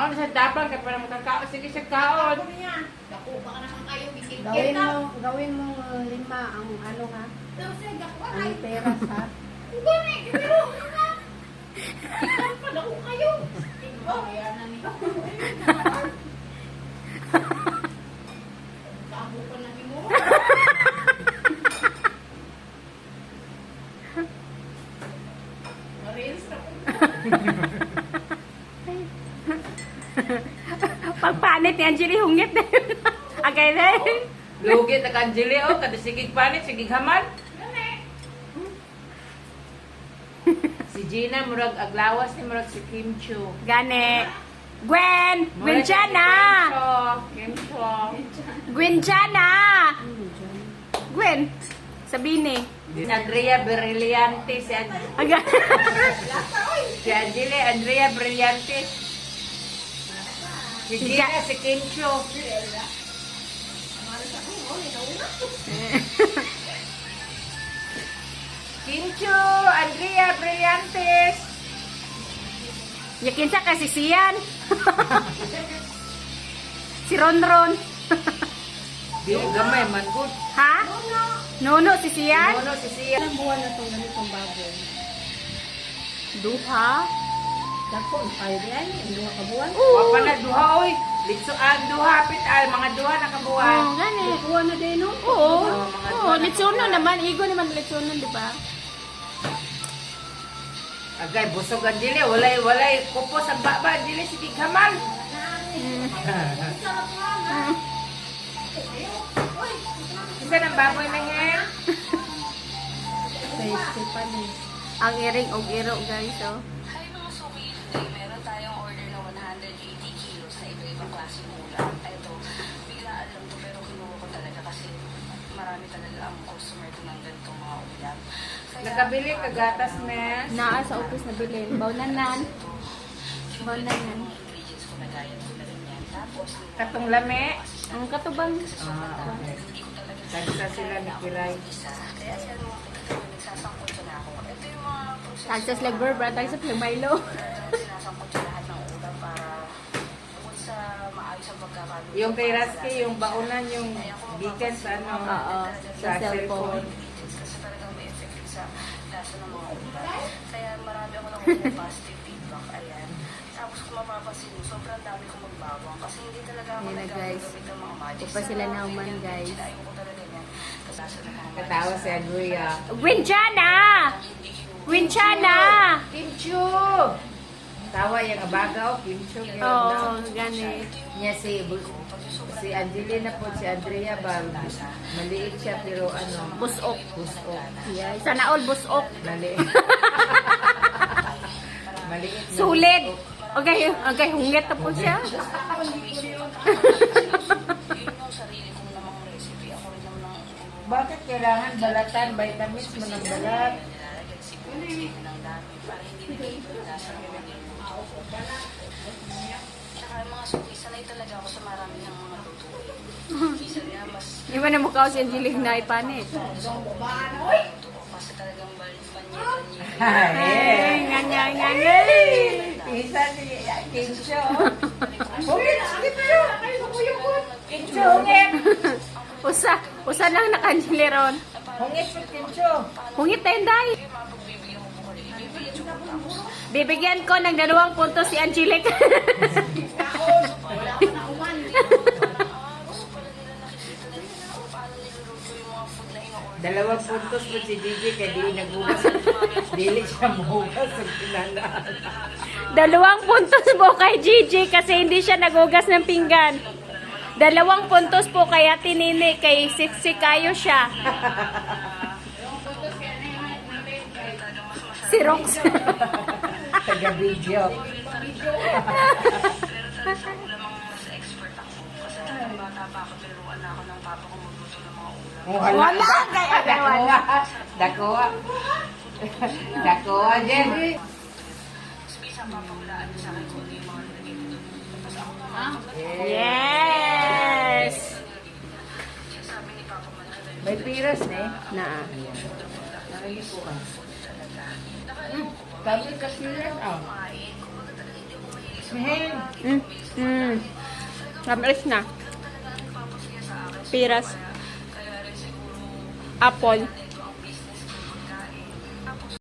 Kaon sa tapang kaya para makakaon. Sige siya kaon. Dako, baka naman kayo bigil. Gawin mo 5 ang ano ha? Ang pera ha? Dako kayo. Kaya na nito. Kabo pa na mo. Marils na ko. Pagpanit ni Angeli hungit na yun. Agay na yun. Lugi na kanjili o. Kada sigig panit, sigig haman. Si Gina, murag aglawas ni murag si Kim Chu. Gane. Gwen! Gwenchana! Kim Chu. Gwenchana! Gwen! Sabine. Si Andrea Brilliante. Si Agay. Si Angeli, Andrea Brilliante. Si Gina, si Kim Chu. Kim Chu, Andrea Brillantes. Yakin sa kasi siyan. Si Ronron. Di gamay man good. Ha? Nono si siyan? Ano si Sia? Ilang buwan na itong ganitong baboy? Duha? Dako, ay yan. Duha ka buwan? Wa pa na duha oy. Litsuan duha pit ay mga duha na kabuan. Oo, gani. Buwan na din no? Oo. mga Oo, litsunon naman. Igo naman litsunon, di ba? Agay busog ang dili, walay kupo sa baba dili sige kamal. Isa ng baboy na hen. Tasty pa din. Ang iring og iro, guys, oh. Hi mga suki, today meron tayong order na 180 kilos na iba-ibang klase ulam. Ito, biglaan lang to pero kinuha ko talaga kasi marami talaga ang customer ko ng ganitong mga ulam. Kaya, Nakabili ka gatas mes. Naa sa office na bilhin. Bawnanan. Bawnanan. mga ingredients ko na gaya ko na rin yan. Tapos, Katong lame. Ang katubang. Okay. hindi ko talaga Tagsa sila ni Kiray. isa. Kaya yan mga kapatid, nagsasangkot ko na ako. Ito yung mga proseso. Tagsas like burr, bra. Tagsas like Milo. Sinasangkot ko lahat ng ulam para bukod sa maayos ang pagkakaluto. Yung kay Raski, yung baunan, yung beacon sa ano, Oo, sa cellphone. Kasi talagang may effect sa lasa ng mga ulam. Kaya marami ako nakuha positive feedback. Ayan. Tapos kung mapapansin mo, sobrang dami kong magbawang. Kasi hindi talaga ako Ayan na, guys. nagagamit ng mga magic. Upa sila na uman, guys. Ayaw ko talaga yan. Kasi lasa ng mga Katawa si Andrea. Winchana! Winchana! Kimchu! Tawa yung abagaw, Kimchu. Oo, gani. Niya si Angelina po, si Andrea ba, maliit siya pero ano, Busok. busok. Yeah. Sana all busok. Maliit. Maliit. na Sulit. busok. Okay, okay, hungit na po siya. Yun yung sarili kong namang recipe. Ako rin naman ang Bakit kailangan balatan, vitamins mo ng balat? nilalagyan siguro ng dami para hindi nag-iiba yung lasa ng mga niluto ko. Tsaka mga suki, sanay talaga ako sa maraming mga lutuin. Isa nga mas Di ba na mukha si Angelic na ipanit? luto ko kasi talagang panyo. Ay, nganya. Isa si Kimcho. Hungit, Kimcho! Kimcho, hungit! Usa lang na kanjili ron. Hungit si Kimcho. Hungit tayo, Day. Mapagbibigyan ko po kayo. Ibibigyan ko tapos. Bibigyan ko ng 2 puntos si Angelic. Gusto pala nila nakikita na rin kung paano niluluto yung mga food na ino-order. 2 puntos po si Gigi kaya di naghugas. Dili siya mahugas sa pinalaan. 2 puntos po kay Gigi kasi hindi siya nagugas ng pinggan. 2 puntos po kay Ate Nini, kay Sikayo siya. Si Rox. Taga-video. Sa expert ako. Kasi bata pa ako, tinuruan na ako ng papa ko magluto ng mga ulam. Wala kaya wala. Dakoa. Dakoa, Jen. Bisa papawalaan niya sa akin kung ano yung mga nilagay dito. Tapos ako naman, Yes. sabi ni papa malaki na May piras na eh. Na. Narinig ko ka. Kami kasi yan. kumain. Kung baga talaga hindi ako mahilig Tamis na. Piras. Apple.